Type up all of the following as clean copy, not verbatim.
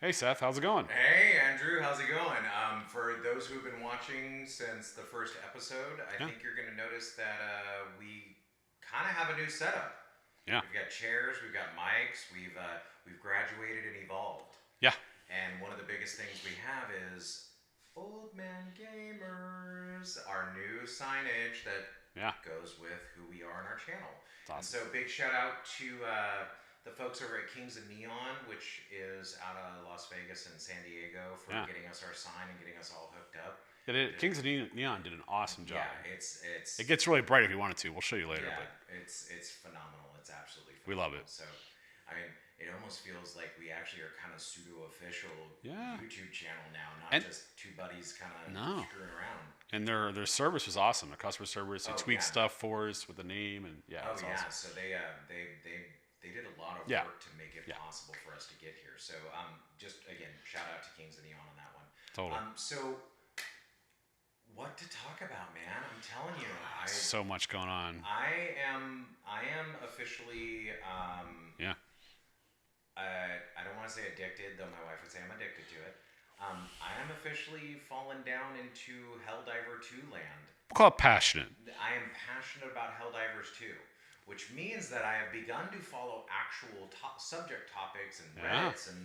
Hey Seth, how's it going? Hey Andrew, how's it going? For those who've been watching since the first episode, I Yeah, think you're going to notice that we kind of have a new setup. yeah, We've got chairs, we've got mics, we've graduated and evolved. yeah, And one of the biggest things we have is Old Man Gamers, our new signage that yeah. goes with who we are on our channel. It's And awesome. so, big shout out to the folks over at Kings of Neon, which is out of Las Vegas and San Diego, for Yeah, getting us our sign and getting us all hooked up. Kings of Neon did an awesome job. Yeah, it's It gets really bright if you want it to. We'll show you later, yeah, but it's phenomenal. It's absolutely we love phenomenal. it. So, I mean, it almost feels like we actually are kind of pseudo official Yeah, YouTube channel now, not and just two buddies kind of no, screwing around. and their service was awesome. Their customer service, they Oh tweaked yeah, stuff for us with the name, and yeah, oh it's yeah. awesome. So they did a lot of Yeah, work to make it yeah, possible for us to get here. So just again, shout out to Kings of Neon on that one. totally. So what to talk about, man? I'm telling you, So much going on. I am officially Yeah, I don't want to say addicted, though my wife would say I'm addicted to it. I am officially fallen down into Helldiver 2 land. we'll call it passionate. I am passionate about Helldivers 2, which means that I have begun to follow actual subject topics and Yeah, Reddits and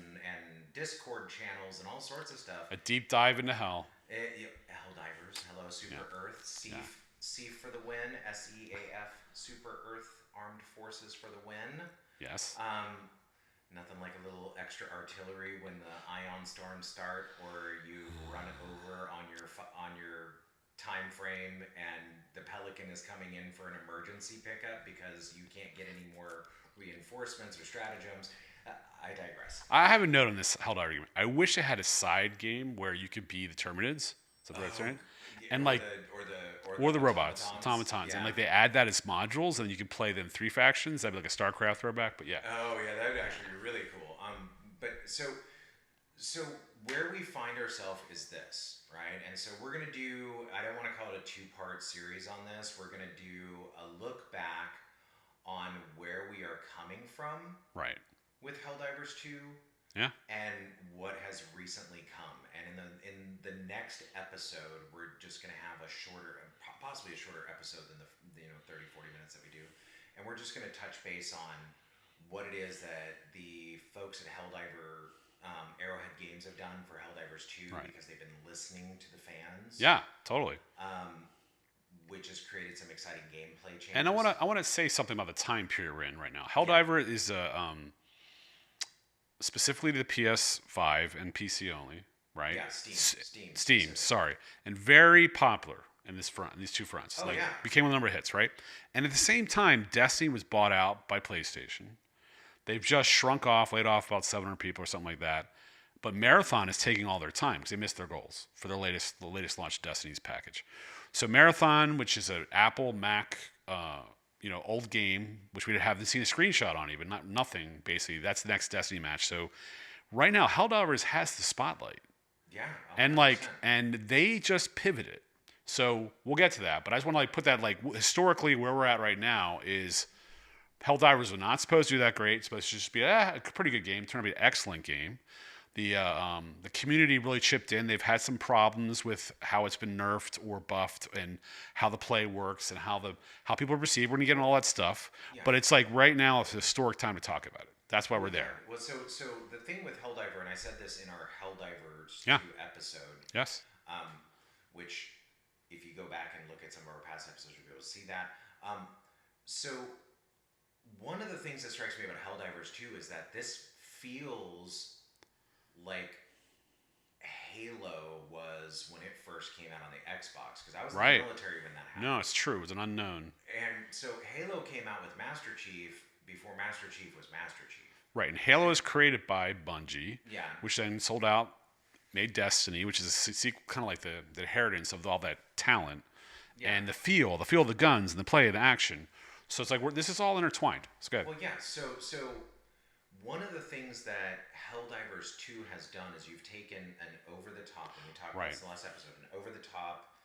Discord channels and all sorts of stuff. a deep dive into hell. Helldivers, hello, Yeah, Super Earth, yeah. Seaf for the win, SEAF, Super Earth Armed Forces for the win. Yes. Nothing like a little extra artillery when the ion storms start, or you run over on your time frame, and the Pelican is coming in for an emergency pickup because you can't get any more reinforcements or stratagems. I digress. I have a note on this held argument. I wish it had a side game where you could be the Terminids, so the Oh, right, yeah, and like or the robots, automatons, and Yeah. like they add that as modules, and you can play them three factions. That'd be like a StarCraft throwback. But yeah, Oh yeah, that would actually be really cool. But so where we find ourselves is this, right? And so we're gonna do. I don't want to call it a two-part series on this. We're gonna do a look back on where we are coming from right, with Helldivers 2 yeah, and what has recently come. And in the next episode, we're just going to have a shorter, possibly a shorter episode than the 30 40 minutes that we do. And we're just going to touch base on what it is that the folks at Helldiver Arrowhead Games have done for Helldivers 2, right, because they've been listening to the fans, yeah, totally. um, which has created some exciting gameplay And I want changes. to I want to say something about the time period we're in right now. Yeah. Helldiver is specifically to the PS5 and PC only, right? Yeah, Steam. Steam. Steam, Specific. sorry, and very popular in these two fronts. Oh, Like yeah. became a number of hits, right? And at the same time, Destiny was bought out by PlayStation. They've just shrunk off, laid off about 700 people or something like that. But Marathon is taking all their time because they missed their goals for the latest launch Destiny's package. So Marathon, which is an Apple Mac, old game, which we haven't seen a screenshot on even, nothing basically. That's the next Destiny match. So right now, Helldivers has the spotlight, Yeah, and 100%. they just pivoted. So we'll get to that, but I just want to put that historically where we're at right now is Helldivers were not supposed to do that great. It's supposed to just be a pretty good game. Turned out to be an excellent game. The community really chipped in. They've had some problems with how it's been nerfed or buffed, and how the play works, and how people are perceived. We're gonna get into all that stuff. Yeah. But it's like right now, it's a historic time to talk about it. That's why we're Yeah. there. Well, so the thing with Helldiver, and I said this in our Helldivers Yeah. 2 episode, Yes. which if you go back and look at some of our past episodes, you'll be able to see that. So one of the things that strikes me about Helldivers 2 is that this feels like Halo was when it first came out on the Xbox, because I was in Right. the military when that happened. No, it's true. It was an unknown. And so Halo came out with Master Chief before Master Chief was Master Chief. Right. And Halo is created by Bungie, Yeah. which then sold out, made Destiny, which is a sequel, kind of like the inheritance of all that talent, Yeah. and the feel of the guns and the play and the action. So it's like this is all intertwined. It's good. Well, yeah. So one of the things that Helldivers 2 has done is you've taken an over the top, and we talked about Right. this in the last episode, an over the top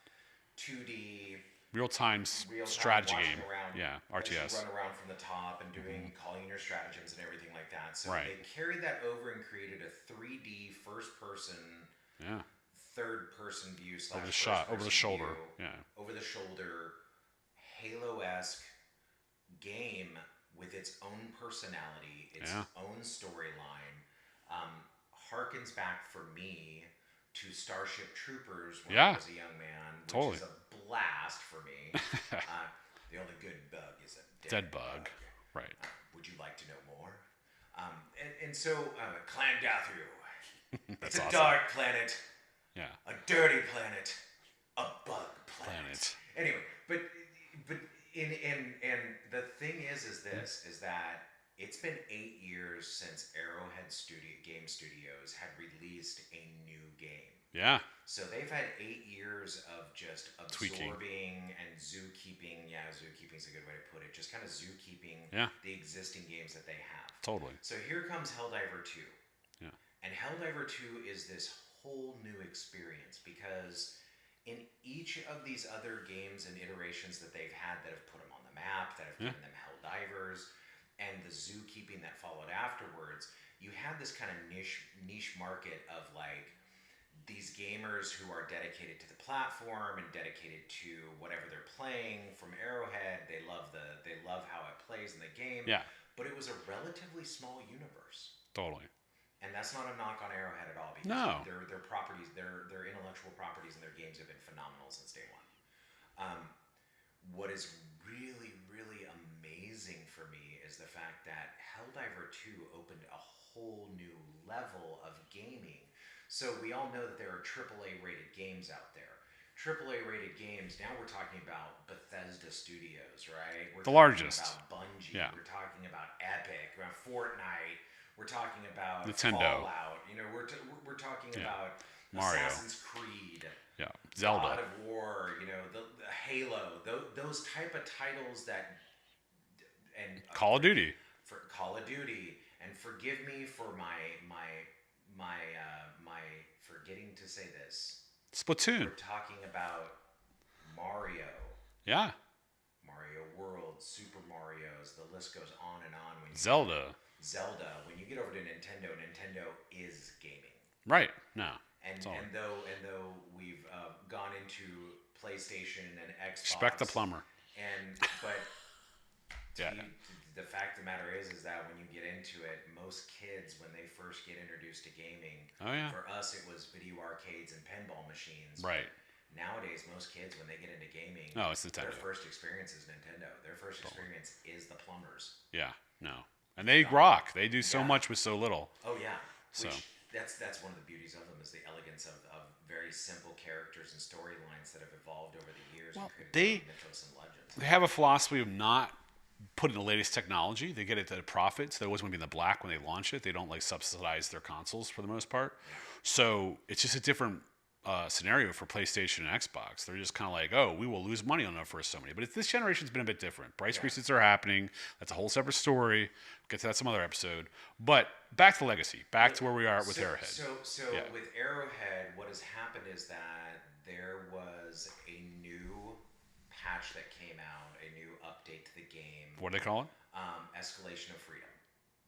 2D real-time real time strategy watching game. around, Yeah, as you RTS. run around from the top and calling your stratagems and everything like that. So Right. they carried that over and created a 3D first person, Yeah. third person view slash Over the first shot, over the person shoulder. view, Yeah. over the shoulder, Halo-esque game with its own personality, its Yeah. own storyline. Harkens back for me to Starship Troopers when I Yeah. was a young man, which Totally. is a blast for me. The only good bug is a Dead bug. Right. Would you like to know more? And so, Clan Dathru. That's It's a awesome. dark planet, Yeah. a dirty planet, a bug planet. Anyway, but and the thing is that it's been 8 years since Arrowhead Game Studios had released a new game. Yeah. So they've had 8 years of just absorbing Tweaking. and zookeeping. Yeah, zookeeping is a good way to put it. Just kind of zookeeping Yeah. the existing games that they have. Totally. So here comes Helldiver 2. Yeah. And Helldiver 2 is this whole new experience because in each of these other games and iterations that they've had that have put them on the map, that have given them Helldivers, and the zookeeping that followed afterwards, you had this kind of niche market of like these gamers who are dedicated to the platform and dedicated to whatever they're playing from Arrowhead. They love how it plays in the game. Yeah. But it was a relatively small universe. Totally. And that's not a knock on Arrowhead at all because No. their properties, their intellectual properties and their games have been phenomenal since day one. What is really, really amazing for me is the fact that Helldiver 2 opened a whole new level of gaming. So we all know that there are AAA rated games out there. AAA rated games, now we're talking about Bethesda Studios, right? We're The largest. about Bungie. Yeah. We're talking about Epic, about Fortnite. We're talking about Nintendo. Fallout. We're talking about Mario. Assassin's Creed. Yeah. Zelda. God of War, the Halo, those type of titles that, and Call of Duty. For Call of Duty, and forgive me for my forgetting to say this. Splatoon. We're talking about Mario, Yeah. Mario World, Super Mario's. The list goes on and on. Zelda. When you get over to Nintendo, Nintendo is gaming. Right. No. And though we've gone into PlayStation and Xbox, Respect the plumber. But Yeah. the fact of the matter is that when you get into it, most kids when they first get introduced to gaming, Oh, yeah. for us it was video arcades and pinball machines. Right. Nowadays, most kids when they get into gaming, It's Nintendo. their first experience is Nintendo. Their first experience is the plumbers. Yeah. No. And they rock. They do so much with so little. Oh yeah. So. Which that's one of the beauties of them is the elegance of very simple characters and storylines that have evolved over the years Well, and they- created mythos and legends. They have a philosophy of not putting the latest technology. They get it at a profit, so they always want to be in the black when they launch it. They don't like subsidize their consoles for the most part. So it's just a different scenario for PlayStation and Xbox. They're just kind of like, oh, we will lose money on our first so many. But this generation's been a bit different. Price increases are happening. That's a whole separate story. We'll get to that some other episode. But back to Legacy. Back to where we are with Arrowhead. So with Arrowhead, what has happened is that there was a new patch that came out, a new update to the game. What do they call it? Escalation of Freedom.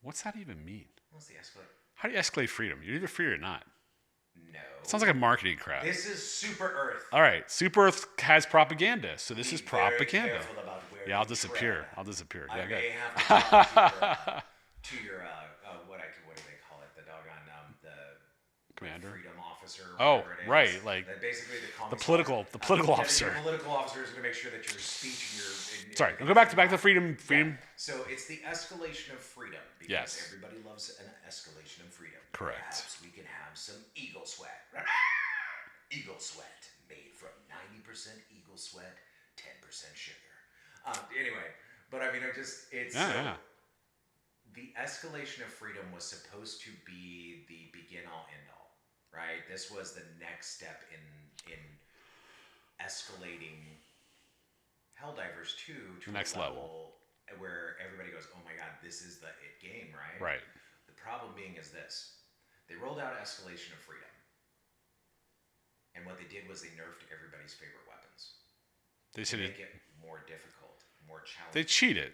What's that even mean? What's the escalate? How do you escalate freedom? You're either free or not. No. It sounds like a marketing crap. This is Super Earth. All right. Super Earth has propaganda, so this is Be very propaganda. careful about where Yeah, I'll you disappear. tread. I'll disappear. I Yeah, may good. have to talk to your what do they call it? The doggone the Commander. freedom officer. Oh, whatever it is. right, like basically the political officer. The political officer is going to make sure that your speech and your Sorry, go back to freedom. Yeah. So it's the escalation of freedom because Yes. everybody loves an escalation of freedom. Correct. Perhaps we can have some eagle sweat. Eagle sweat made from 90% eagle sweat, 10% sugar. Anyway, but I mean, the escalation of freedom was supposed to be the begin all end all, right? This was the next step in escalating Helldivers 2 to The next a level where everybody goes, oh my god, this is the it game, right? Right. The problem being is this. They rolled out Escalation of Freedom. And what they did was they nerfed everybody's favorite weapons. They to said make it more difficult, more challenging. they cheated.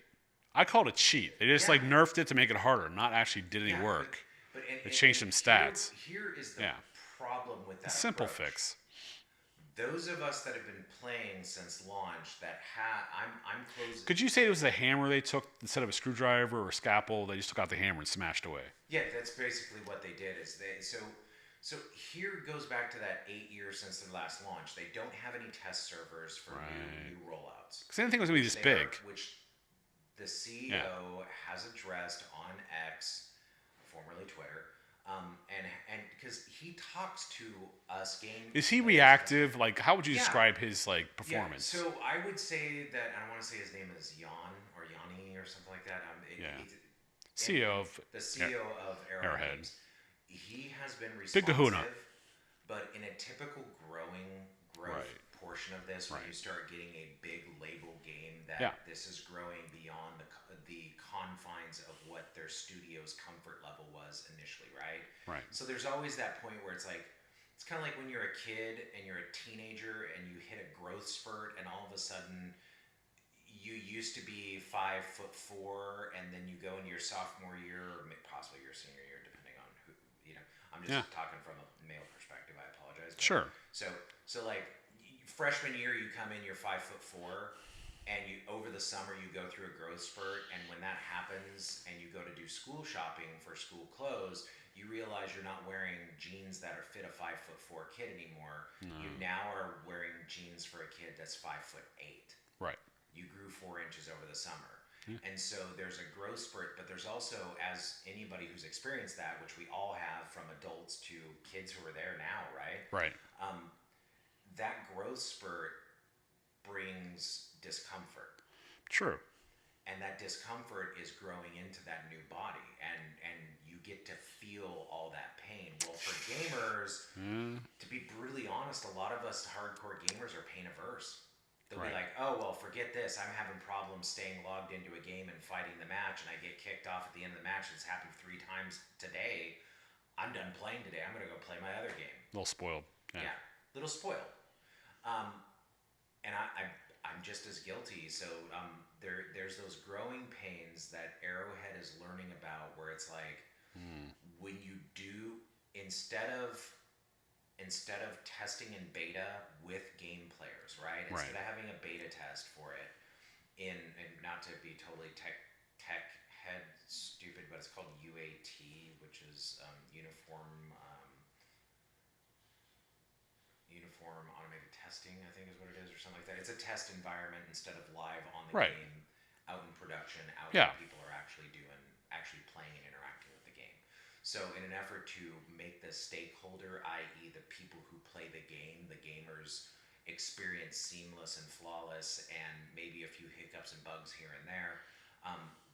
I called it cheat. They just like nerfed it to make it harder, not actually did any work. They changed some stats. Here is the Yeah. problem with A that simple approach. fix. Those of us that have been playing since launch that I'm closing. Could you say it was the hammer they took instead of a screwdriver or a scalpel? They just took out the hammer and smashed away. Yeah, that's basically what they did. Is they so here goes back to that 8 years since their last launch. They don't have any test servers for new rollouts. Because I didn't think it was going to be this big. Which the CEO has addressed on X, formerly Twitter, and because he talks to us game. Is he reactive? Like, how would you describe his like performance? Yeah. So I would say that I want to say his name is Jan or Yanni or something like that. CEO of the CEO of Arrowhead. Games. He has been responsive, Big Kahuna. But in a typical growth portion of this, when you start getting a big label game that this is growing beyond the confines of what their studio's comfort level was initially, right? Right. So there's always that point where it's like, it's kind of like when you're a kid and you're a teenager and you hit a growth spurt and all of a sudden you used to be 5'4" and then you go into your sophomore year or possibly your senior year, depending on who, I'm just talking from a male perspective. I apologize. Sure. So like freshman year, you come in, you're 5'4", and you over the summer you go through a growth spurt, and when that happens, and you go to do school shopping for school clothes, you realize you're not wearing jeans that are fit a 5'4" kid anymore. No. You now are wearing jeans for a kid that's 5'8". Right. You grew 4 inches over the summer. And so there's a growth spurt, but there's also, as anybody who's experienced that, which we all have from adults to kids who are there now, right? Right. That growth spurt brings discomfort. True. And that discomfort is growing into that new body, and you get to feel all that pain. Well, for gamers, to be brutally honest, a lot of us hardcore gamers are pain averse. They'll be like, oh, well, forget this. I'm having problems staying logged into a game and fighting the match, and I get kicked off at the end of the match. It's happened 3 times today. I'm done playing today. I'm going to go play my other game. A little spoiled. Yeah, a little spoiled. And I'm just as guilty. So there's those growing pains that Arrowhead is learning about, where it's like when you do instead of testing in beta with game players, right? Instead of having a beta test for it, and not to be totally tech head stupid, but it's called UAT, which is uniform automated testing, I think is what it is, or something like that. It's a test environment instead of live on the game, out in production, where people are actually playing and interacting with the game. So in an effort to make the stakeholder, i.e. the people who play the game, the gamers, experience seamless and flawless, and maybe a few hiccups and bugs here and there,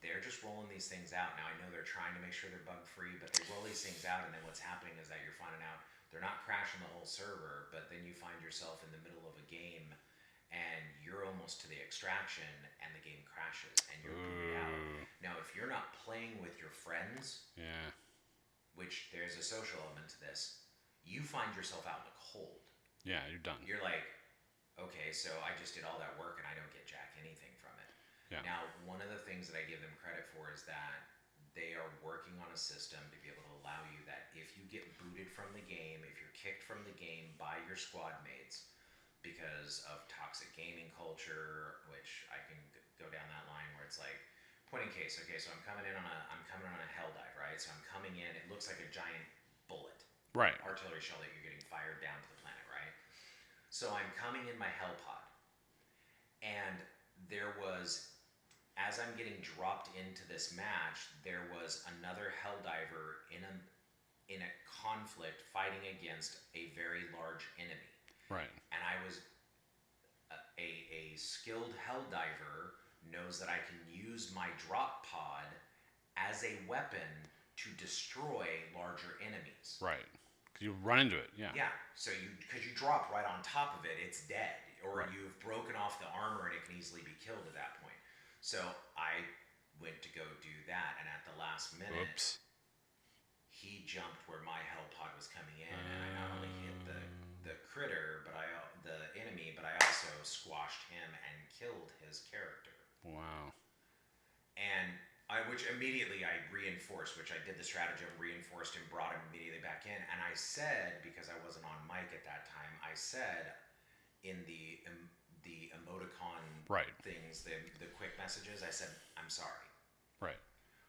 they're just rolling these things out. Now, I know they're trying to make sure they're bug-free, but they roll these things out, and then what's happening is that you're finding out they're not crashing the whole server, but then you find yourself in the middle of a game, and you're almost to the extraction, and the game crashes, and you're booted out. Now, if you're not playing with your friends, which there's a social element to this, you find yourself out in the cold. Yeah, you're done. You're like, okay, so I just did all that work, and I don't get jack anything from it. Yeah. Now, one of the things that I give them credit for is that they are working on a system to be able to allow you that if you get booted from the game, if you're kicked from the game by your squad mates because of toxic gaming culture, which I can go down that line where it's like, point in case, okay, so I'm coming on a Helldive, right? So I'm coming in, it looks like a giant bullet. Right. Artillery shell that you're getting fired down to the planet, right? So I'm coming in my Hell pod, and there was, as I'm getting dropped into this match, there was another Helldiver in a conflict fighting against a very large enemy. Right. And I was a skilled Helldiver knows that I can use my drop pod as a weapon to destroy larger enemies. Right. Because you run into it. Yeah. Yeah. So because you drop right on top of it, it's dead, or you've broken off the armor and it can easily be killed at that point. So I went to go do that, and at the last minute, he jumped where my hell pod was coming in, and I not only hit the critter, the enemy, but I also squashed him and killed his character. Wow. And which immediately I reinforced, which I did the stratagem, reinforced and brought him immediately back in. And I said, because I wasn't on mic at that time, I said in the emoticon things, the quick messages, I said, I'm sorry. Right.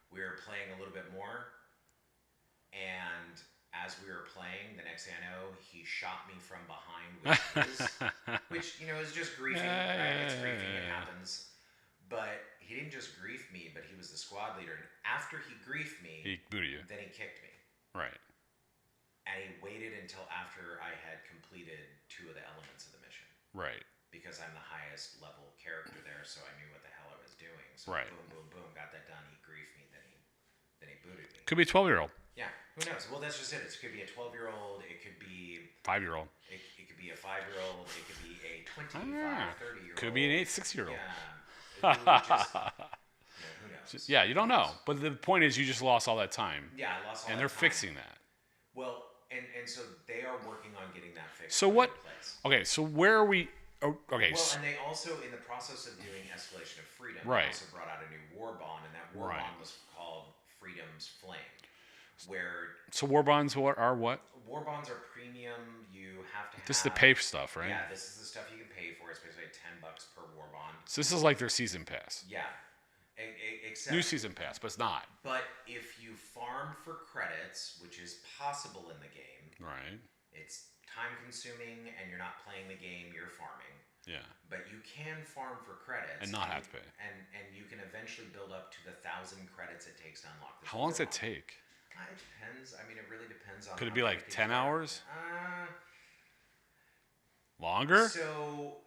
We were playing a little bit more, and as we were playing, the next thing I know, he shot me from behind which is just griefing, right? It's griefing, it happens. But he didn't just grief me, but he was the squad leader. And after he griefed me, he booted you. Then he kicked me. Right. And he waited until after I had completed 2 of the elements of the mission. Right. Because I'm the highest level character there, so I knew what the hell I was doing. So boom, boom, boom, got that done. He griefed me, then he booted me. Could be a 12-year-old. Yeah, who knows? Well, that's just it. It could be a 12-year-old. It could be 5-year-old. It could be a 5-year-old. It could be a 25, 30-year-old. Could be an 6-year-old. Yeah. Who knows? Yeah, you don't know. But the point is, you just lost all that time. Yeah, I lost all that time. And they're fixing that. Well, and so they are working on getting that fixed. So what? Okay, so where are we? Oh, okay. Well, and they also, in the process of doing Escalation of Freedom, right. also brought out a new war bond, and that war bond was called Freedom's Flame. So war bonds are what? War bonds are premium. You have to. This is the pay stuff, right? Yeah, this is the stuff you can pay for. It's basically $10 per war bond. So this is like their season pass. Yeah. Except, new season pass, but it's not. But if you farm for credits, which is possible in the game, right? It's time consuming, and you're not playing the game; you're farming. Yeah. But you can farm for credits and not have to pay. And you can eventually build up to the 1,000 credits it takes to unlock. How long does it take? It depends. I mean, it really depends on. Could it be like 10 hours? Longer? So,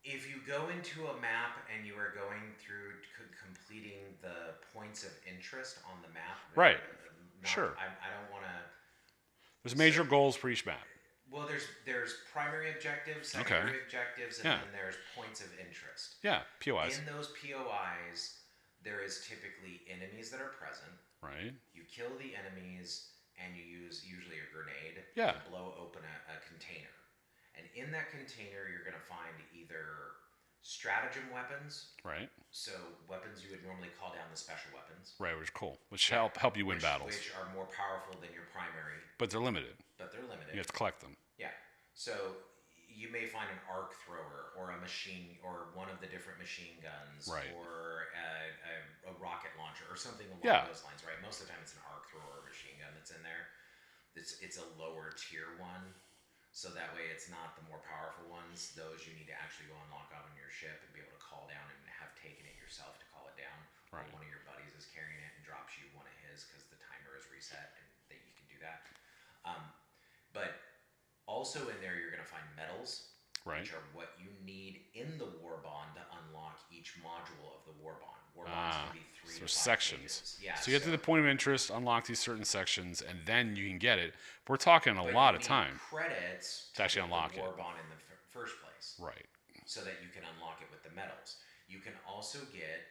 if you go into a map and you are going through completing the points of interest on the map, right? Sure. I don't want to. There's major goals for each map. Well, there's primary objectives, secondary objectives, and then there's points of interest. Yeah, POIs. In those POIs, there is typically enemies that are present. Right. You kill the enemies, and you use usually a grenade to blow open a container. And in that container, you're going to find either stratagem weapons. Right. So weapons you would normally call down the special weapons. Right, which is cool. Which help you win battles. Which are more powerful than your primary. But they're limited. You have to collect them. Yeah. So you may find an arc thrower or a machine or one of the different machine guns or a rocket launcher or something along those lines, right? Most of the time it's an arc thrower or a machine gun that's in there. It's a lower tier one. So that way it's not the more powerful ones. Those you need to actually go unlock out on your ship and be able to call down and have taken it yourself to call it down. Right. Or one of your buddies is carrying it and drops you one of his because the timer is reset and that you can do that. But also in there you're going to find medals, which are what you need in the war bond to unlock each module of the war bond. War bonds can be 3 to 5 sections. Yeah, so you get to the point of interest, unlock these certain sections, and then you can get it. We're talking a lot of time. Credits to actually unlock the war bond in the first place. Right. So that you can unlock it with the medals. You can also get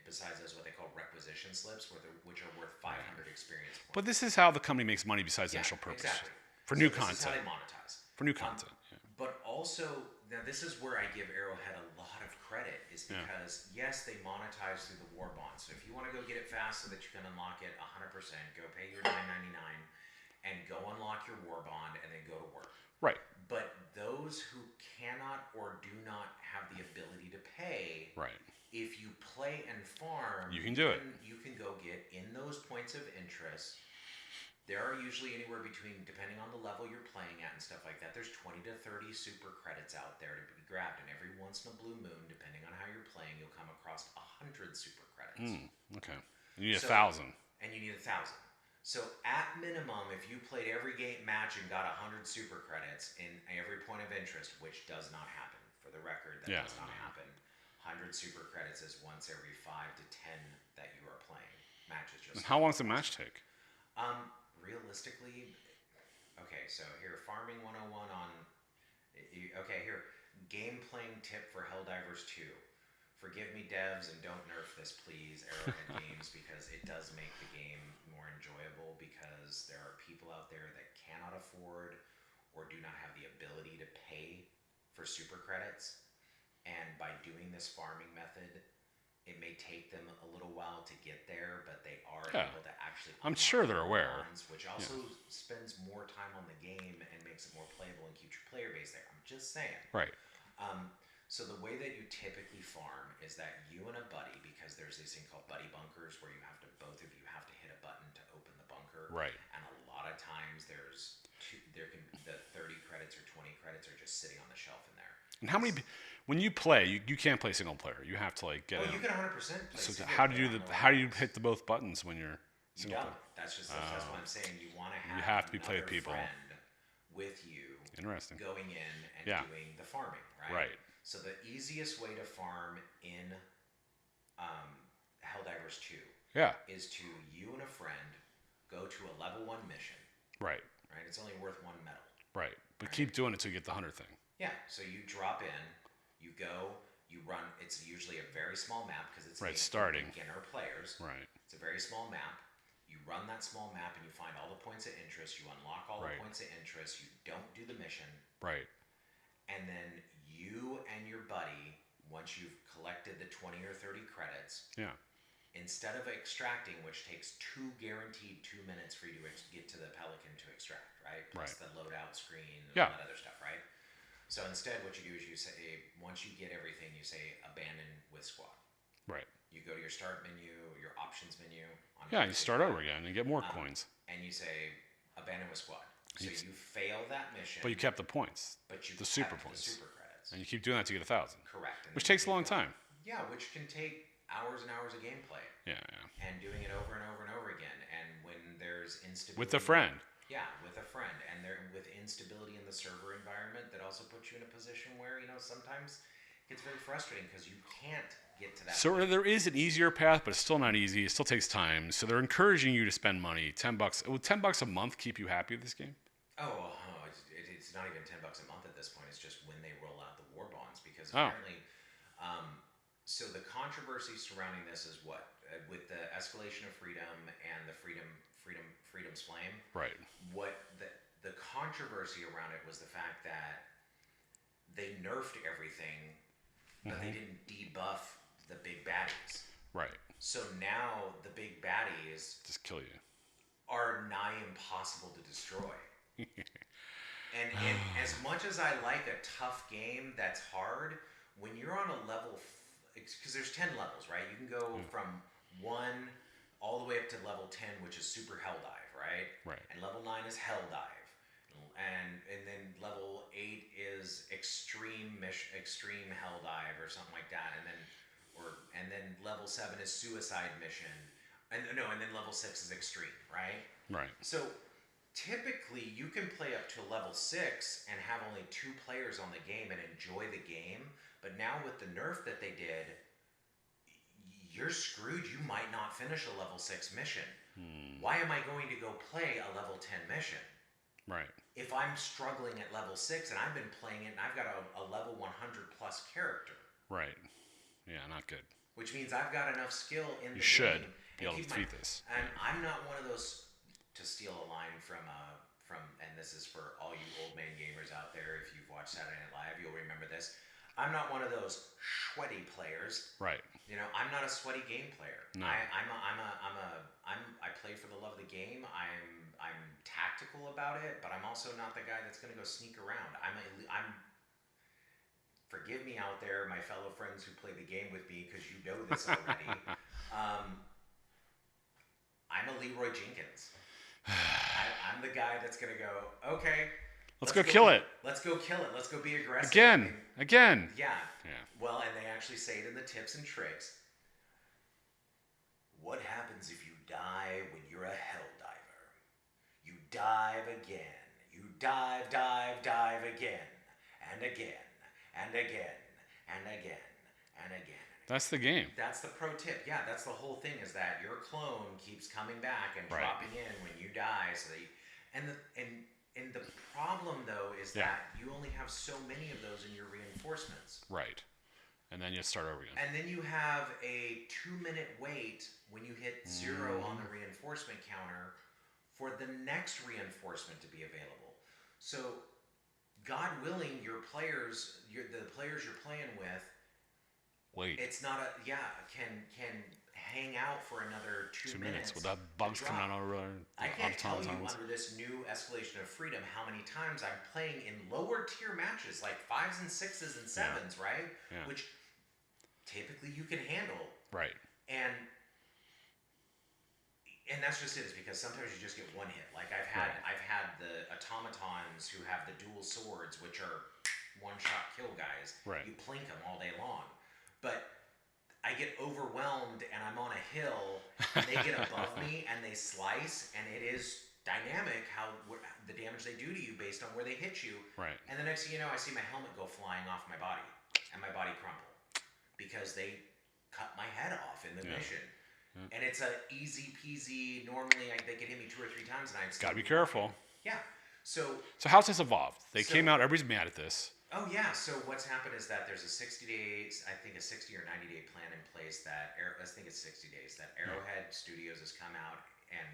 besides those what they call requisition slips, which are worth 500 experience points. But this is how the company makes money besides initial purpose. Exactly. For new this content. Is how they monetize. For new content. But also, now this is where I give Arrowhead a lot of credit, is because yes, they monetize through the war bond. So if you want to go get it fast so that you can unlock it 100%, go pay your $9.99 and go unlock your war bond and then go to work. Right. But those who cannot or do not have the ability to pay, if you play and farm, you can do it. You can go get in those points of interest. There are usually anywhere between, depending on the level you're playing at and stuff like that, there's 20 to 30 super credits out there to be grabbed. And every once in a blue moon, depending on how you're playing, you'll come across 100 super credits. Okay. You need 1,000. And you need 1,000. So at minimum, if you played every game match and got 100 super credits in every point of interest, which does not happen, for the record, that does not happen. 100 super credits is once every 5 to 10 that you are playing. Matches just. And how long does a match take? Realistically, okay, so here, Farming 101 on, okay, here, game playing tip for Helldivers 2. Forgive me, devs, and don't nerf this, please, Arrowhead Games, because it does make the game more enjoyable, because there are people out there that cannot afford or do not have the ability to pay for super credits, and by doing this farming method, it may take them a little while to get there, but they are able to actually. I'm sure they're aware. Which also spends more time on the game and makes it more playable and keeps your player base there. I'm just saying. Right. So the way that you typically farm is that you and a buddy, because there's this thing called buddy bunkers where both of you have to hit a button to open the bunker. Right. And a lot of times the 30 credits or 20 credits are just sitting on the shelf in there. And how many? When you play, you can't play single player. You have to like get. Oh, you can 100% play. So how do you how do you hit the both buttons when you're single player? That's what I'm saying. You want to have. You have to be play with people. Friend with you. Interesting. Going in and doing the farming, right? Right. So the easiest way to farm in Helldivers 2 is to you and a friend go to a level 1 mission. Right. Right. It's only worth 1 medal. Right. But keep doing it till you get the 100 thing. Yeah. So you drop in, you go, you run. It's usually a very small map because it's starting beginner players. Right. It's a very small map. You run that small map and you find all the points of interest. You unlock all the points of interest. You don't do the mission. Right. And then you and your buddy, once you've collected the 20 or 30 credits, instead of extracting, which takes guaranteed 2 minutes for you to get to the Pelican to extract, right? Plus the loadout screen and all that other stuff, right? So instead, what you do is you say, once you get everything, you say abandon with squad. Right. You go to your start menu, your options menu. You start over again and get more coins. And you say abandon with squad. So you fail that mission. But you kept the points. But you the super kept points. The super credits. And you keep doing that to get 1,000. Correct. Which takes a long time. Yeah, which can take hours and hours of gameplay. Yeah. And doing it over and over and over again. And when there's instability. With a friend. Yeah, with a friend. And with instability in the server environment, that also puts you in a position where, sometimes it gets very frustrating because you can't get to that point. There is an easier path, but it's still not easy. It still takes time. So they're encouraging you to spend money. $10. Will $10 a month keep you happy with this game? It's not even $10 a month at this point. It's just when they roll out the war bonds, because apparently, so the controversy surrounding this is what with the escalation of freedom and the freedom's flame. Right. What the controversy around it was the fact that they nerfed everything, but they didn't debuff the big baddies. Right. So now the big baddies just kill you. Are nigh impossible to destroy. And as much as I like a tough game that's hard, when you're on a level, because there's 10 levels, right? You can go from 1 all the way up to level 10, which is super Helldive, right? Right. And level 9 is Helldive. And then level 8 is extreme Helldive or something like that. And then level 7 is Suicide Mission. And then level 6 is extreme, right? Right. So typically you can play up to level 6 and have only 2 players on the game and enjoy the game. But now with the nerf that they did, you're screwed. You might not finish a level 6 mission. Why am I going to go play a level 10 mission? Right. If I'm struggling at level 6 and I've been playing it and I've got a level 100 plus character. Right. Yeah, not good. Which means I've got enough skill in the game. You should be able to defeat this. And I'm not one of those, to steal a line from, and this is for all you old man gamers out there, if you've watched Saturday Night Live, you'll remember this. I'm not one of those sweaty players. Right. I'm not a sweaty game player. No. I play for the love of the game. I'm tactical about it, but I'm also not the guy that's going to go sneak around. Forgive me out there, my fellow friends who play the game with me, because you know this already. I'm a Leroy Jenkins. I'm the guy that's going to go, okay. Let's go kill it. Let's go kill it. Let's go be aggressive. Again. Yeah. Well, and they actually say it in the tips and tricks. What happens if you die when you're a Helldiver? You dive again. You dive again. And again. And again. And again. And again. That's the game. That's the pro tip. Yeah, that's the whole thing, is that your clone keeps coming back and dropping in when you die. So and the problem, though, is that you only have so many of those in your reinforcements. Right. And then you start over again. And then you have a 2-minute wait when you hit 0 on the reinforcement counter for the next reinforcement to be available. So God willing, the players you're playing with, Wait. it's not can hang out for another 2 minutes without bugs coming out over there. I can't tell you under this new escalation of freedom how many times I'm playing in lower tier matches, like 5s and 6s and 7s, right? Yeah. Which typically you can handle. Right. And that's just it, is because sometimes you just get one hit. Like I've had the automatons who have the dual swords, which are one-shot kill guys. Right. You plink them all day long. But I get overwhelmed and I'm on a hill and they get above me and they slice, and it is dynamic how the damage they do to you based on where they hit you. Right. And the next thing you know, I see my helmet go flying off my body and my body crumple because they cut my head off in the mission. Yeah. And it's a easy peasy. Normally, they could hit me 2 or 3 times, and I've got to be careful. Yeah. So how's this evolved? They came out. Everybody's mad at this. Oh yeah. So what's happened is that there's a 60 days, I think a 60 or 90 day plan in place that I think it's 60 days that Arrowhead Studios has come out, and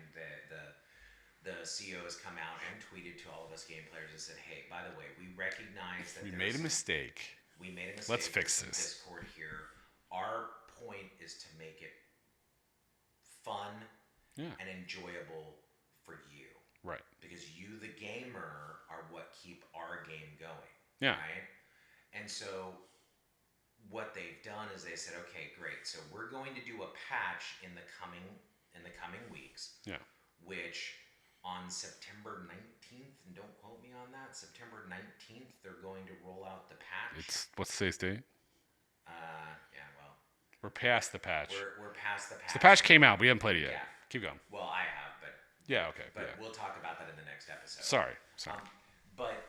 the CEO has come out and tweeted to all of us game players and said, "Hey, by the way, we recognize that we made a mistake. We made a mistake. Let's fix this. Discord here. Our point is to make it fun and enjoyable for you, right? Because you, the gamer, are what keep our game going, right? And so what they've done is they said, okay, great, so we're going to do a patch in the coming weeks, which on September 19th, and don't quote me on that, September 19th, they're going to roll out the patch. What's today's date? We're past the patch. We're past the patch. So the patch came out. We haven't played it yet. Yeah. Keep going. Well, I have, but... Yeah, okay. But we'll talk about that in the next episode. Sorry. But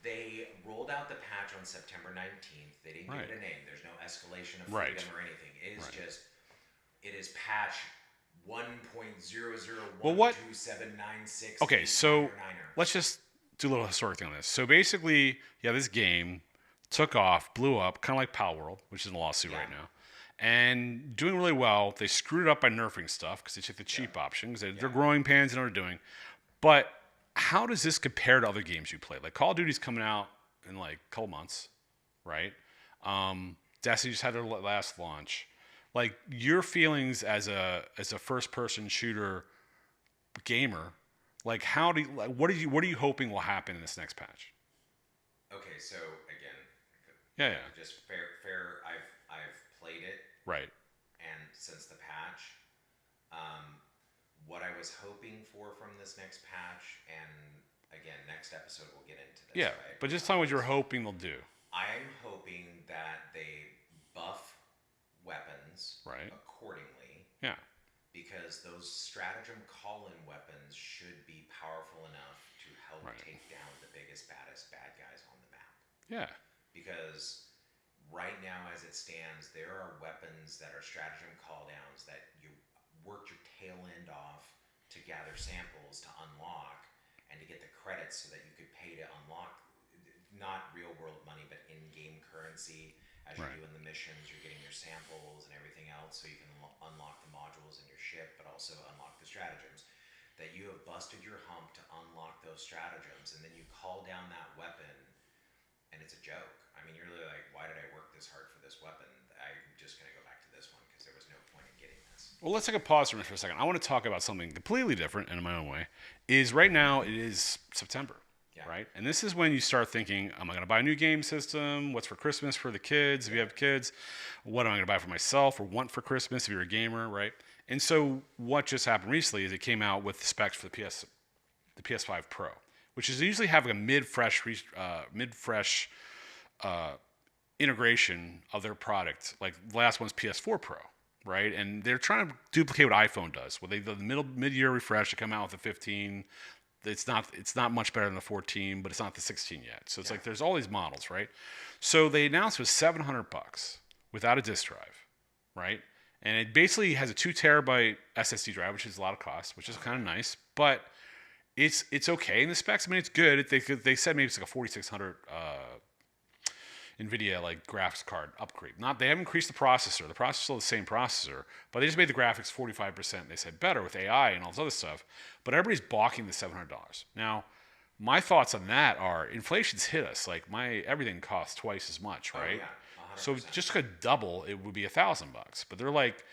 they rolled out the patch on September 19th. They didn't give it a name. There's no escalation of freedom or anything. It is just... It is patch 1.0012796. Okay, so let's just do a little historic thing on this. So basically, this game took off, blew up, kind of like Pal World, which is in a lawsuit right now, and doing really well. They screwed it up by nerfing stuff because they took the cheap option because they're growing pains and what they're doing. But how does this compare to other games you played? Like Call of Duty's coming out in like a couple months, right? Destiny just had their last launch. Like your feelings as a first-person shooter gamer, like what are you hoping will happen in this next patch? Okay, so again, just fair. I've played it, right? And since the patch, what I was hoping for from this next patch, and again, next episode we'll get into this. Yeah, right? But just tell me what you're hoping they'll do. I'm hoping that they buff weapons accordingly. Yeah. Because those stratagem call-in weapons should be powerful enough to help take down the biggest, baddest bad guys on the map. Yeah. Because right now, as it stands, there are weapons that are stratagem call-downs that you worked your tail end off to gather samples to unlock and to get the credits so that you could pay to unlock, not real-world money, but in-game currency. As you're doing the missions, you're getting your samples and everything else so you can unlock the modules in your ship, but also unlock the stratagems. That you have busted your hump to unlock those stratagems, and then you call down that weapon, and it's a joke. I mean, you're really like, why did I work this hard for this weapon? I'm just going to go back to this one because there was no point in getting this. Well, let's take a pause for a second. I want to talk about something completely different and in my own way. Is right now it is September. Right? And this is when you start thinking, am I going to buy a new game system? What's for Christmas for the kids? If you have kids, what am I going to buy for myself or want for Christmas if you're a gamer, right? And so what just happened recently is it came out with the specs for the PS5 Pro, which is usually having a mid-fresh integration of their product. Like the last one's PS4 Pro, right? And they're trying to duplicate what iPhone does. Well, the mid-year refresh to come out with the 15. It's not much better than the 14, but it's not the 16 yet. So it's like there's all these models, right? So they announced it was $700 without a disk drive, right? And it basically has a 2 terabyte SSD drive, which is a lot of cost, which is kind of nice, but it's okay in the specs. I mean, it's good. They said maybe it's like a 4600 NVIDIA like graphics card upgrade. They haven't increased the processor. The processor's still the same processor, but they just made the graphics 45%. They said better with AI and all this other stuff. But everybody's balking the $700. Now, My thoughts on that are inflation's hit us. Like everything costs twice as much, Oh right? yeah, So 100%. just to double, it would be $1,000. But they're like,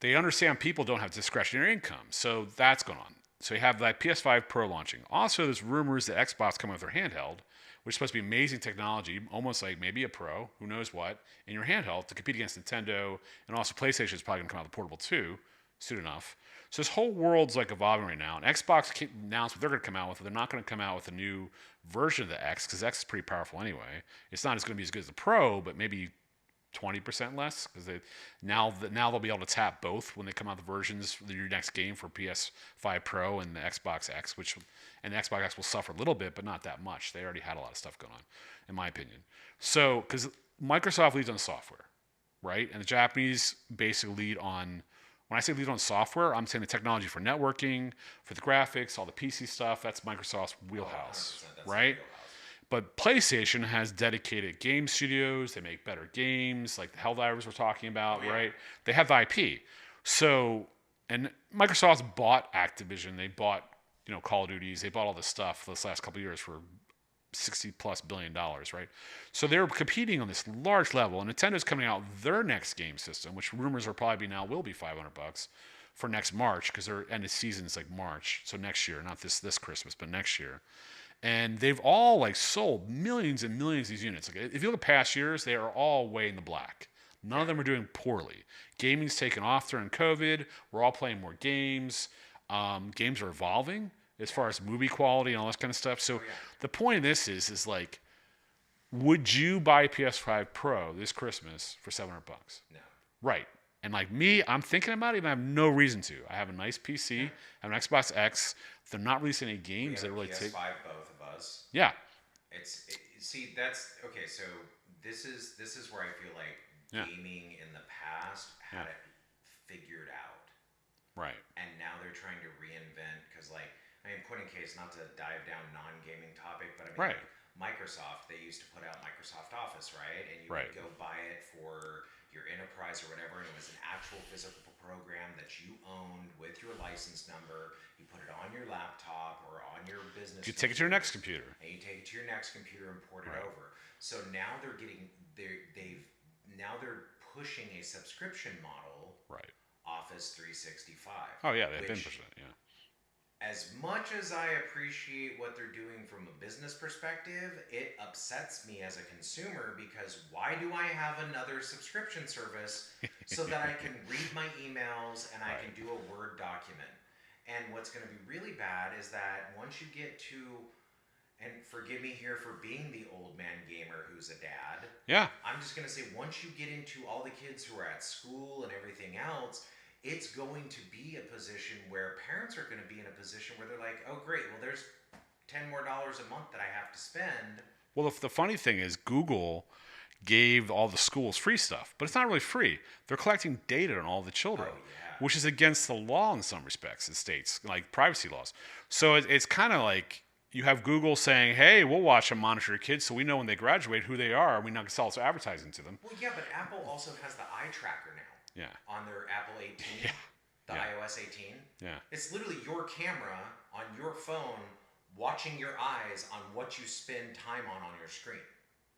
they understand people don't have discretionary income, so that's going on. So you have that PS5 Pro launching. Also, there's rumors that Xbox coming with their handheld, which is supposed to be amazing technology, almost like maybe a Pro, who knows what, in your handheld to compete against Nintendo, and also PlayStation is probably going to come out with a portable too soon enough. So this whole world's like evolving right now, and Xbox announced what they're going to come out with. They're not going to come out with a new version of the X because X is pretty powerful anyway. It's not going to be as good as the Pro, but maybe 20% less because now they'll be able to tap both when they come out the versions for your next game for PS5 Pro and the Xbox X, and the Xbox X will suffer a little bit, but not that much. They already had a lot of stuff going on, in my opinion. So because Microsoft leads on software, right, and the Japanese basically lead on. When I say lead on software, I'm saying the technology for networking, for the graphics, all the PC stuff. That's Microsoft's wheelhouse, 100%, that's right? the wheelhouse. But PlayStation has dedicated game studios. They make better games, like the Helldivers we're talking about, right? They have the IP. So, and Microsoft's bought Activision. They bought, Call of Duties. They bought all this stuff this last couple of years for $60+ billion, right? So they're competing on this large level. And Nintendo's coming out with their next game system, which rumors are probably now will be $500 for next March because their end of season is like March. So next year, not this Christmas, but next year. And they've all like sold millions and millions of these units. Like if you look at past years, they are all way in the black. None of them are doing poorly. Gaming's taken off during COVID. We're all playing more games. Games are evolving as far as movie quality and all this kind of stuff. So the point of this is like, would you buy a PS5 Pro this Christmas for $700? No. Right. And like me, I'm thinking about it and I have no reason to. I have a nice PC, I have an Xbox X. They're not releasing any games that really PS5, take. both of us. Yeah. See, that's okay. So this is where I feel like gaming in the past had it figured out, Right. and now they're trying to reinvent. Because point in case, not to dive down non-gaming topic, but I mean, Right. like, Microsoft, they used to put out Microsoft Office, right? And you Right. would go buy it for your enterprise or whatever, and it was an actual physical program that you owned with your license number. You put it on your laptop or on your business. You take it to your next computer. And you take it to your next computer and port it over. So now they're pushing a subscription model. Right. Office 365. Oh yeah, they've been pushing it. Yeah. As much as I appreciate what they're doing from a business perspective, it upsets me as a consumer because why do I have another subscription service so that I can read my emails and I can do a Word document? And what's going to be really bad is that once you get to, and forgive me here for being the old man gamer who's a dad. Yeah. I'm just going to say once you get into all the kids who are at school and everything else, it's going to be a position where parents are going to be in a position where they're like, oh, great, well, there's $10 more a month that I have to spend. Well, the funny thing is Google gave all the schools free stuff, but it's not really free. They're collecting data on all the children, which is against the law in some respects in states, like privacy laws. So it's kind of like you have Google saying, hey, we'll watch and monitor your kids so we know when they graduate who they are. We not sell advertising to them. Well, yeah, but Apple also has the eye tracker now. Yeah. On their Apple 18, iOS 18. Yeah. It's literally your camera on your phone watching your eyes on what you spend time on your screen.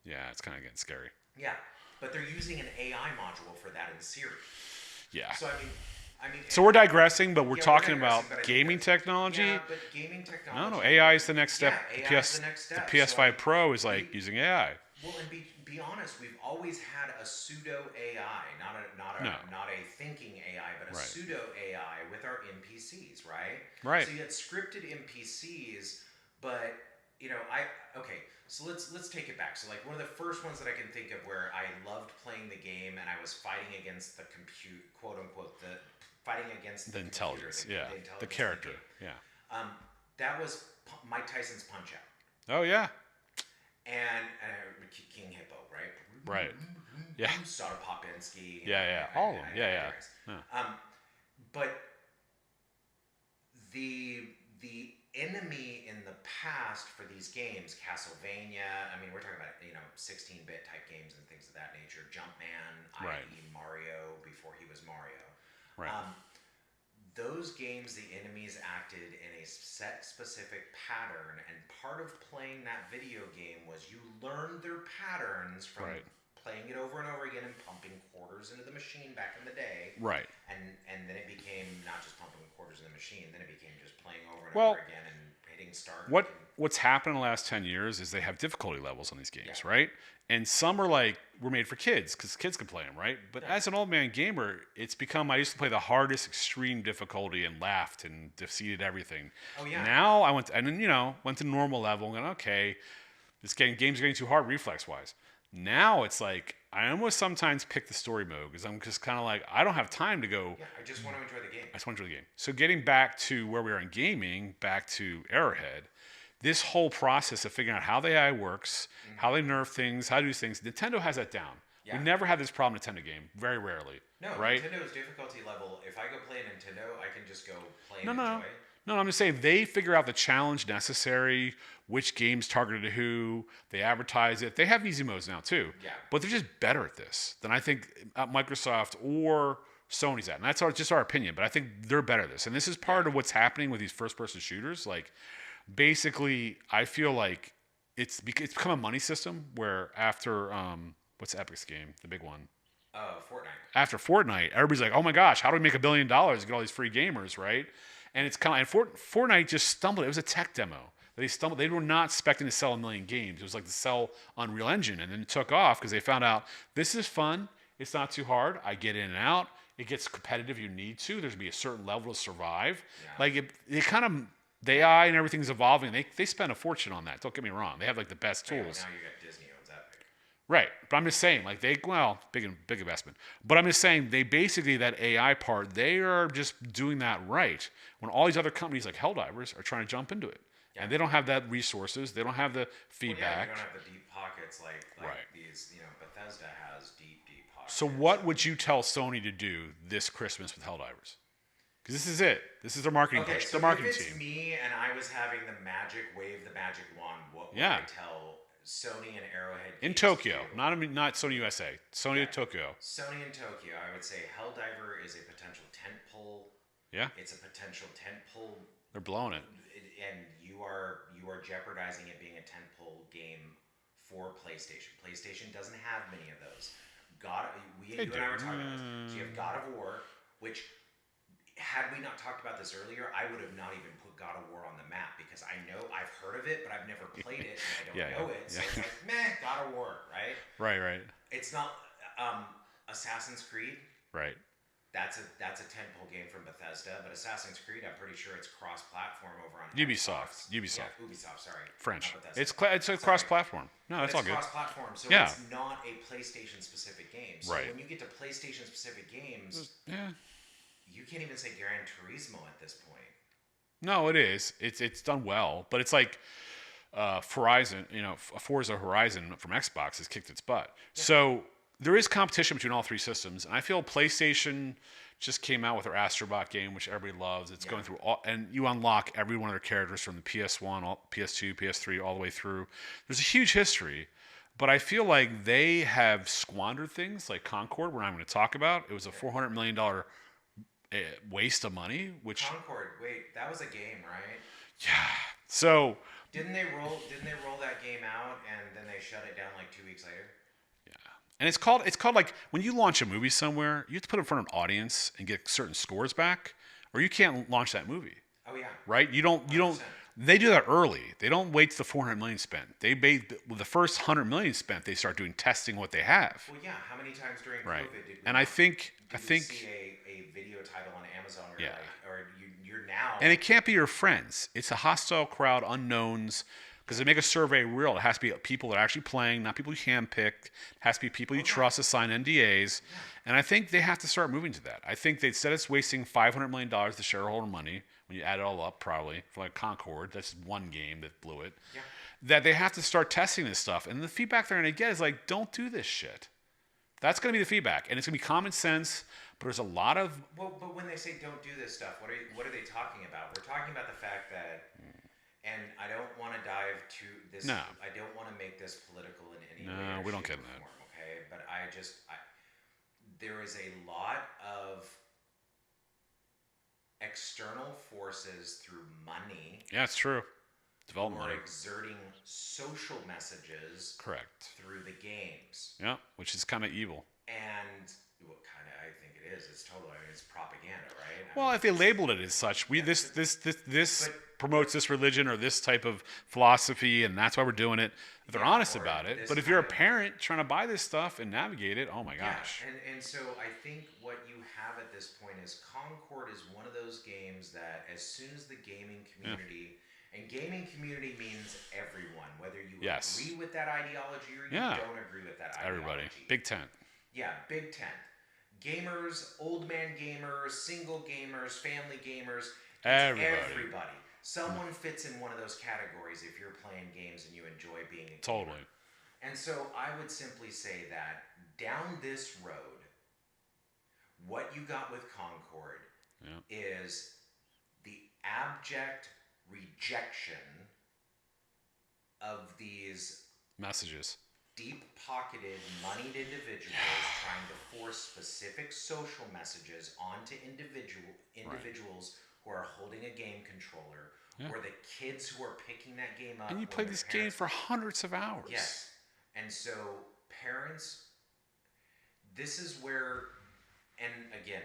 Yeah, it's kind of getting scary. Yeah, but they're using an AI module for that in Siri. Yeah. So I mean. So we're digressing, but we're talking about gaming technology. Yeah, but gaming technology. No, AI is the next step. Yeah, AI is the next step. The PS5 Pro is like using AI. Well, and be honest, we've always had a pseudo AI, not a thinking AI, but a pseudo AI with our NPCs, right? Right. So you had scripted NPCs, but so let's take it back. So like one of the first ones that I can think of where I loved playing the game and I was fighting against the quote unquote, fighting against the intelligence, intelligence the character, that was Mike Tyson's Punch Out. Oh yeah. And King Hippo, right? Right. Yeah. Star Popinski. All of them. Yeah. But the enemy in the past for these games, Castlevania. I mean, we're talking about 16-bit type games and things of that nature. Jumpman, i.e. Mario before he was Mario. Right. those games, the enemies acted in a set specific pattern, and part of playing that video game was you learned their patterns from Right. playing it over and over again and pumping quarters into the machine back in the day. Right. And then it became not just pumping quarters in the machine, then it became just playing over and Well, over again and hitting start. What's happened in the last 10 years is they have difficulty levels on these games, Yeah. right? And some are like, were made for kids because kids can play them, right? But as an old man gamer, it's become, I used to play the hardest extreme difficulty and laughed and defeated everything. Oh, yeah. Now I went to normal level and went, okay, game's getting too hard reflex wise. Now it's like, I almost sometimes pick the story mode because I'm just kind of like, I don't have time to go. Yeah, I just want to enjoy the game. I just want to enjoy the game. So getting back to where we are in gaming, back to Arrowhead, this whole process of figuring out how the AI works, how they nerf things, how to do things, Nintendo has that down. Yeah. We never had this problem in a Nintendo game, very rarely. No, right? Nintendo's difficulty level, if I go play a Nintendo, I can just go play No, and no. enjoy. No, I'm just saying they figure out the challenge necessary, which games targeted to who, they advertise it. They have easy modes now too. Yeah. But they're just better at this than I think Microsoft or Sony's at. And that's just our opinion, but I think they're better at this. And this is part of what's happening with these first-person shooters. Like, basically, I feel like it's become a money system where after, what's Epic's game, the big one? Fortnite. After Fortnite, everybody's like, oh my gosh, how do we make $1 billion and get all these free gamers, right? And it's kind of, and Fortnite just stumbled. It was a tech demo. They stumbled. They were not expecting to sell 1 million games. It was like to sell Unreal Engine, and then it took off because they found out this is fun. It's not too hard. I get in and out. It gets competitive. You need to. There's gonna be a certain level to survive. Yeah. Like it kind of the AI and everything's evolving. They spend a fortune on that. Don't get me wrong. They have like the best Yeah, tools. now you got Disney owns Epic. Right. But I'm just saying, like big investment. But I'm just saying they basically, that AI part, they are just doing that right. When all these other companies like Helldivers are trying to jump into it. Yeah. And they don't have that resources. They don't have the Well, yeah, feedback. you don't have the deep pockets like Right. these, Bethesda has deep pockets. So what would you tell Sony to do this Christmas with Helldivers? Because this is it. This is their marketing Okay, push. so The marketing if it's team. me and I was having the magic wand, what would Yeah. I tell Sony and Arrowhead In Games Tokyo. to do? Not Sony USA. Sony Yeah. to Tokyo. Sony in Tokyo, I would say Helldiver is a potential tentpole. Yeah. It's a potential tentpole, They're blowing it. and you are jeopardizing it being a tentpole game for PlayStation. PlayStation doesn't have many of those. You and I were talking about this. So you have God of War, which, had we not talked about this earlier, I would have not even put God of War on the map because I know I've heard of it, but I've never played it and I don't know it. So it's like, meh, God of War, right? Right. It's not Assassin's Creed. Right. That's a tentpole game from Bethesda, but Assassin's Creed, I'm pretty sure it's cross-platform over on Ubisoft. Xbox. Ubisoft. Yeah, Ubisoft. Sorry, French. not Bethesda. It's a cross-platform. No, that's all good. It's cross-platform, so Yeah. it's not a PlayStation-specific game. So Right. when you get to PlayStation-specific games, Yeah. you can't even say Gran Turismo at this point. No, it is. It's done well, but it's like Horizon. Forza Horizon from Xbox has kicked its butt. Yeah. So there is competition between all three systems, and I feel PlayStation just came out with their Astrobot game, which everybody loves. It's going through all, and you unlock every one of their characters from the PS1, PS2, PS3, all the way through. There's a huge history, but I feel like they have squandered things like Concord, where I'm going to talk about. It was a $400 million waste of money. Which Concord, wait, that was a game, right? Yeah. So didn't they roll that game out and then they shut it down like 2 weeks later? And it's called like when you launch a movie somewhere, you have to put it in front of an audience and get certain scores back, or you can't launch that movie. Oh yeah. Right? You don't. They do that early. They don't wait till the $400 million spent. They with the first $100 million spent, they start doing testing what they have. Well, yeah. How many times during Right. COVID did we? And I think see a video title on Amazon where you're now. And it can't be your friends. It's a hostile crowd, unknowns. Because they make a survey real. It has to be people that are actually playing, not people you handpicked. It has to be people you trust to sign NDAs. Yeah. And I think they have to start moving to that. I think they said it's wasting $500 million to shareholder money, when you add it all up, probably, for like Concord. That's one game that blew it. Yeah. That they have to start testing this stuff. And the feedback they're going to get is like, don't do this shit. That's going to be the feedback. And it's going to be common sense, but there's a lot of... Well, but when they say don't do this stuff, what are they talking about? We're talking about the fact that... And I don't want to dive to this. No. I don't want to make this political in any way. No, we don't get that. Okay, but there is a lot of external forces through money Yeah, it's true. who Development are money. exerting social messages Correct. through the games. Yeah, which is kind of evil. And what kind of I think it is. It's totally. I mean, it's propaganda, right? I Well, mean, if they labeled it as such, yeah, this but promotes this religion or this type of philosophy, and that's why we're doing it. If they're honest or about it, this but if you're a kind of parent trying to buy this stuff and navigate it, oh my yeah, gosh, and so I think what you have at this point is Concord is one of those games that as soon as the gaming community and gaming community means everyone, whether you Yes. agree with that ideology or you Yeah. don't agree with that everybody, ideology. Big Tent. Yeah, Big Tent. Gamers, old man gamers, single gamers, family gamers, it's everybody. Someone fits in one of those categories if you're playing games and you enjoy being a gamer. Totally. And so I would simply say that down this road, what you got with Concord is the abject rejection of these Messages. deep-pocketed, moneyed individuals trying to force specific social messages onto individuals who are holding a game controller, or the kids who are picking that game up. And you play this game for hundreds of hours. Yes. And so parents, this is where, and again,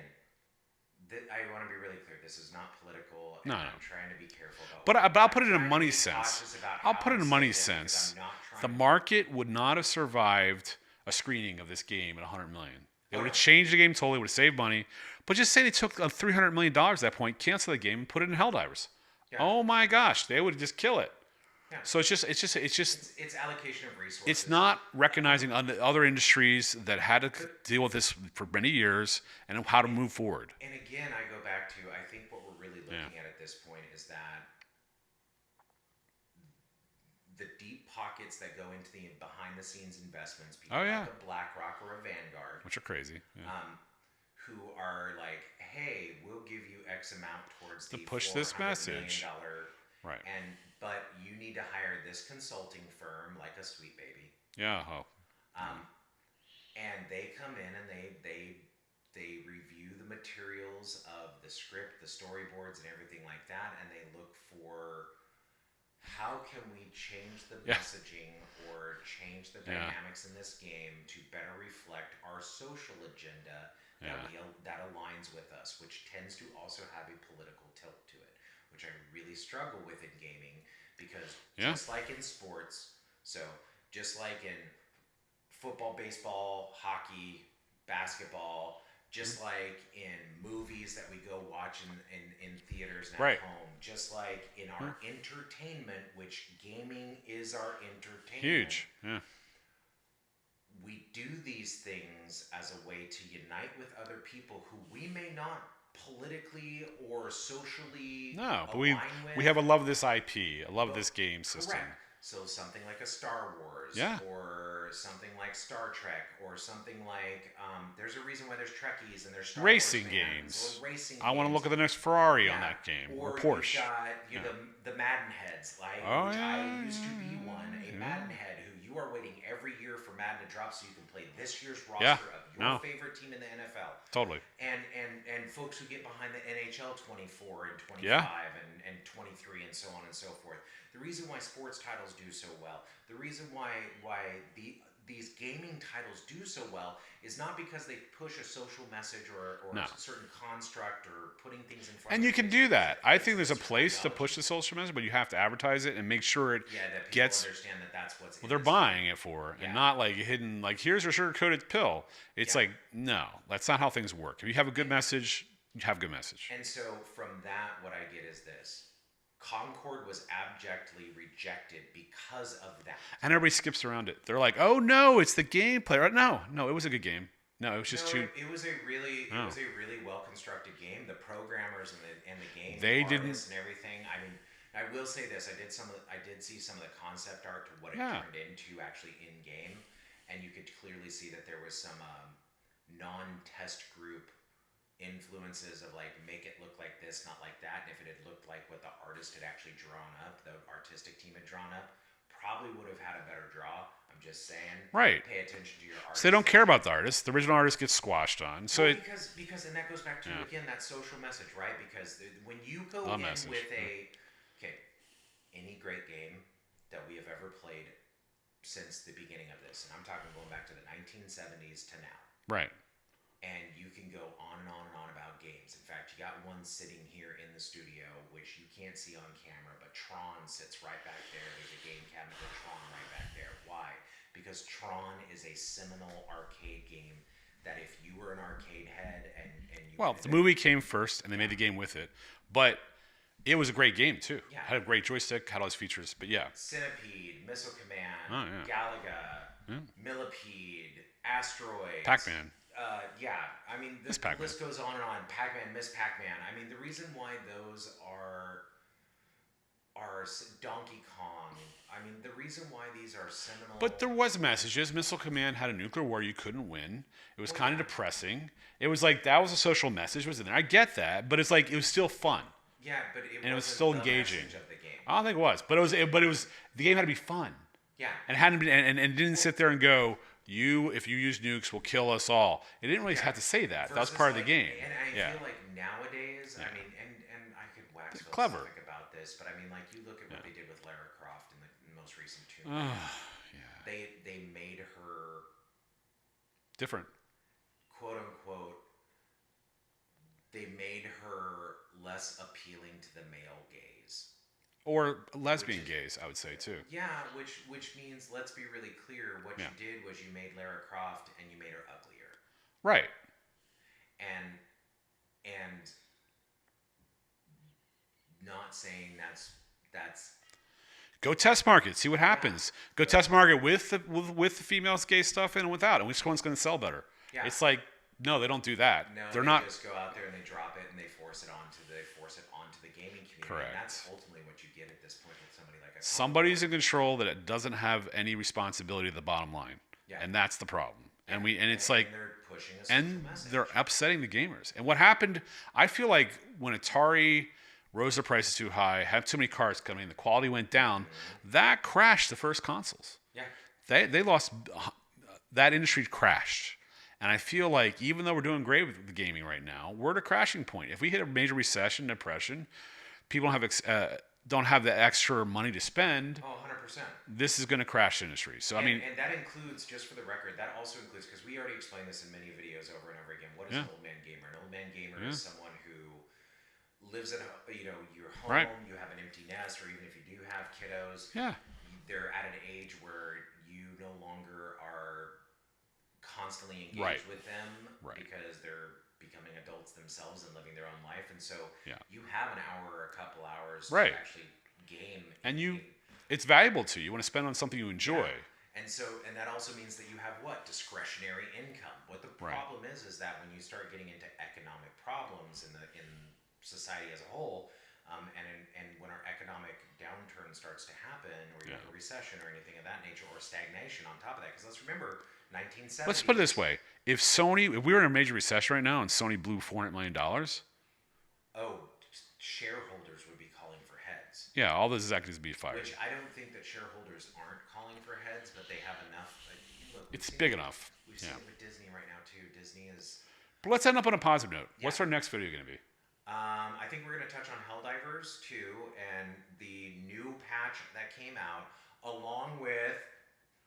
I want to be really clear. This is not political. And I'm trying to be careful about. But I'll put it in a money sense. I'll put it in a money sense. The market would not have survived a screening of this game at $100 million. It would have changed the game totally. Would have saved money. But just say they took $300 million at that point, cancel the game, and put it in Helldivers. Yeah. Oh my gosh, they would just kill it. Yeah. So it's allocation of resources. It's not recognizing other industries that had to deal with this for many years and how to move forward. And again, I go back to, I think what we're really looking at this point is that the deep pockets that go into the behind the scenes investments, people like a BlackRock or a Vanguard, which are crazy, who are like, hey, we'll give you X amount towards to push this message, right? But you need to hire this consulting firm like a Sweet Baby. Yeah. And they come in and they review the materials of the script, the storyboards, and everything like that, and they look for how can we change the messaging or change the dynamics in this game to better reflect our social agenda that aligns with us, which tends to also have a political tilt to it, which I really struggle with in gaming because just like in sports, so just like in football, baseball, hockey, basketball, just like in movies that we go watch in theaters and at home, just like in our entertainment, which gaming is our entertainment. Huge, yeah. We do these things as a way to unite with other people who we may not politically or socially but we have a love of this IP, a love of this game system. Correct. So something like a Star Wars, or something like Star Trek, or something like there's a reason why there's Trekkies and there's Star racing Wars games. Or racing I want to look at the next Ferrari on that game, or Porsche. You've got the Madden heads, like which I used to be one, a Madden head who you are waiting every year for Madden to drop so you can play this year's roster of your favorite team in the NFL. Totally. And folks who get behind the NHL 24 and 25 and 23 and so on and so forth. The reason why sports titles do so well, the reason why these gaming titles do so well is not because they push a social message or a certain construct or putting things in front. And you can do that. I think there's a place to push the social message, but you have to advertise it and make sure it that gets. Understand that that's what's. Well, they're buying it for, and not like hidden. Like here's your sugar-coated pill. It's like no, that's not how things work. If you have a good message, you have a good message. And so from that, what I get is this. Concord was abjectly rejected because of that. And everybody skips around it. They're like, "Oh no, it's the gameplay." No, it was a good game. No, it was just too. It was a really well constructed game. The programmers and the game they artists and everything. I mean, I will say this: I did see some of the concept art to what it turned into actually in game, and you could clearly see that there was some non-test group influences of like make it look like this, not like that. And if it had looked like what the artist had actually drawn up, the artistic team had drawn up, probably would have had a better draw. I'm just saying. Right. Pay attention to your artist. So they don't care about the artist. The original artist gets squashed on. So well, because and that goes back to again that social message, right? Because when you go in with any great game that we have ever played since the beginning of this, and I'm talking going back to the 1970s to now. Right. And you can go on and on and on about games. In fact, you got one sitting here in the studio, which you can't see on camera, but Tron sits right back there. There's a game cabinet with Tron right back there. Why? Because Tron is a seminal arcade game that if you were an arcade head and you... Well, the movie came first, and they made the game with it. But it was a great game, too. Yeah. Had a great joystick, had all these features. But yeah. Centipede, Missile Command, Galaga, Millipede, Asteroids... Pac-Man. I mean, the list goes on and on. Pac-Man, Miss Pac-Man. I mean, the reason why those are Donkey Kong. I mean, the reason why these are seminal. But there was messages. Missile Command had a nuclear war you couldn't win. It was kind of depressing. It was like that was a social message was in there. I get that, but it's like it was still fun. Yeah, but it was still engaging. Of the game. I don't think it was, but it was the game had to be fun. Yeah, and hadn't been and didn't sit there and go. If you use nukes, will kill us all. It didn't really have to say that. That was part of the game. And I feel like nowadays, I mean, and I could wax philosophic about this, but I mean, like you look at what they did with Lara Croft in the most recent Tomb Raider. They made her different, quote unquote. They made her less appealing to the male gaze. Or lesbian gays, I would say, too. Yeah, which means, let's be really clear, what you did was you made Lara Croft and you made her uglier. Right. And not saying that's go test market, see what happens. Go test market with the females gay stuff and without, and which one's going to sell better. Yeah. It's like, no, they don't do that. No, they're they not just go out there and they drop it and they force it onto the gaming community. Correct. And that's ultimately what you get at this point with somebody like somebody's in control that it doesn't have any responsibility to the bottom line. Yeah. And that's the problem. Yeah. And it's like they're pushing a and message. They're upsetting the gamers. And what happened, I feel like when Atari rose the prices too high, had too many cards coming in, the quality went down, that crashed the first consoles. Yeah. They lost, that industry crashed. And I feel like even though we're doing great with the gaming right now, we're at a crashing point. If we hit a major recession, depression, people don't have the extra money to spend. Oh, 100%. This is going to crash the industry. So and, I mean, and that includes, just for the record, that also includes, because we already explained this in many videos over and over again. What is an old man gamer? An old man gamer is someone who lives at your home. Right. You have an empty nest, or even if you do have kiddos, they're at an age where you no longer are constantly engaged with them because they're becoming adults themselves and living their own life, and so you have an hour or a couple hours to actually game, and it's valuable to you. You want to spend on something you enjoy. And that also means that you have discretionary income. What the problem is that when you start getting into economic problems in society as a whole, and when our economic downturn starts to happen, or you have a recession or anything of that nature, or stagnation on top of that, because let's remember 1970s. Let's put it this way: if we were in a major recession right now and Sony blew $400 million, shareholders would be calling for heads. Yeah, all the executives would be fired. Which I don't think that shareholders aren't calling for heads, but they have enough. It's big enough. We've seen it with Disney right now too. Disney is. But let's end up on a positive note. What's our next video going to be? I think we're going to touch on Helldivers 2 and the new patch that came out, along with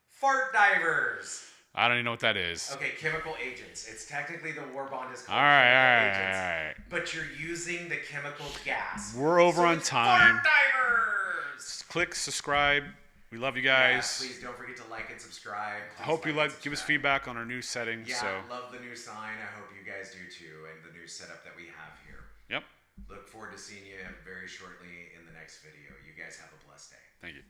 Fart Divers. I don't even know what that is. Okay, chemical agents. It's technically the war bond is called all right, agents, but you're using the chemical gas. We're over on time. Fart Divers. Click subscribe. We love you guys. Yeah, please don't forget to like and subscribe. I hope you give us feedback on our new settings. Yeah, so. love the new sign. I hope you guys do too, and the new setup that we have here. Yep. Look forward to seeing you very shortly in the next video. You guys have a blessed day. Thank you.